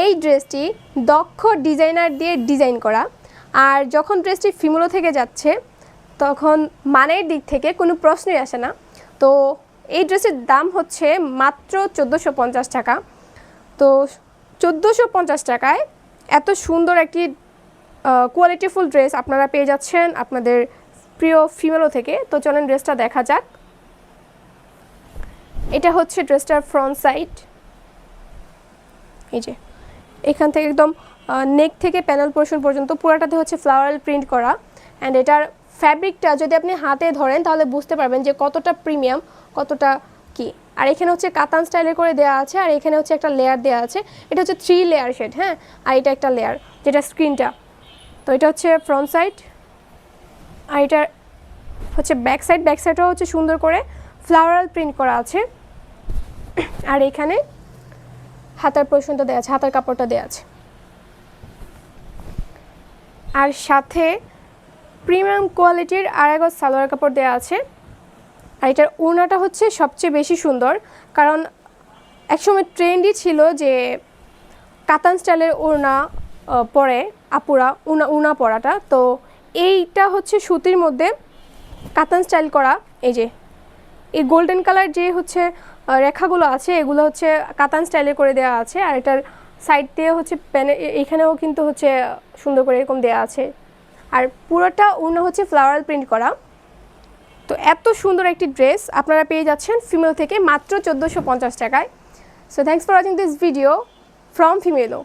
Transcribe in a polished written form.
এই ড্রেসটি দক্ষ ডিজাইনার দিয়ে ডিজাইন করা, আর যখন ড্রেসটি ফিমেলো থেকে যাচ্ছে তখন মানের দিক থেকে কোনো প্রশ্নই আসে না। তো এই ড্রেসের দাম হচ্ছে মাত্র 1450 টাকা। তো 1450 টাকায় এত সুন্দর একটি কোয়ালিটিফুল ড্রেস আপনারা পেয়ে যাচ্ছেন আপনাদের প্রিয় ফিমেলো থেকে। তো চলেন ড্রেসটা দেখা যাক। এটা হচ্ছে ড্রেসটার ফ্রন্ট সাইড। এই যে এখান থেকে একদম নেক থেকে প্যানেল পোর্শন পর্যন্ত পুরোটাতে হচ্ছে ফ্লাওয়ারাল প্রিন্ট করা। অ্যান্ড এটার ফ্যাব্রিকটা যদি আপনি হাতে ধরেন তাহলে বুঝতে পারবেন যে কতটা প্রিমিয়াম, কতটা কি। আর এখানে হচ্ছে কাতান স্টাইলে করে দেওয়া আছে, আর এখানে হচ্ছে একটা লেয়ার দেওয়া আছে। এটা হচ্ছে 3 লেয়ার শেড, হ্যাঁ। আর এটা একটা লেয়ার যেটা স্ক্রিনটা। তো এটা হচ্ছে ফ্রন্ট সাইড, আর এটা হচ্ছে ব্যাক সাইড। ব্যাক সাইডটাও হচ্ছে সুন্দর করে ফ্লাওয়ারাল প্রিন্ট করা আছে। আর এখানে হাতার পোর্শনটা দেওয়া আছে, হাতার কাপড়টা দেওয়া আছে। আর সাথে প্রিমিয়াম কোয়ালিটির আড়াই গজ সালোয়ার কাপড় দেওয়া আছে। আর এটার ওড়নাটা হচ্ছে সবচেয়ে বেশি সুন্দর, কারণ একসময় ট্রেন্ডই ছিল যে কাতান স্টাইলের ওড়না পরে আপুরা উনা পরাটা। তো এইটা হচ্ছে সুতির মধ্যে কাতান স্টাইল করা। এই যে এই গোল্ডেন কালার যে হচ্ছে রেখাগুলো আছে এগুলো হচ্ছে কাতান স্টাইলে করে দেওয়া আছে। আর এটার সাইড দিয়ে হচ্ছে এখানেও কিন্তু হচ্ছে সুন্দর করে এরকম দেওয়া আছে। আর পুরোটা ওড়না হচ্ছে ফ্লাওয়ারাল প্রিন্ট করা। তো এত সুন্দর একটি ড্রেস আপনারা পেয়ে যাচ্ছেন ফিমেল থেকে মাত্র 1450 টাকায়। So thanks for watching this video from ফিমেলো।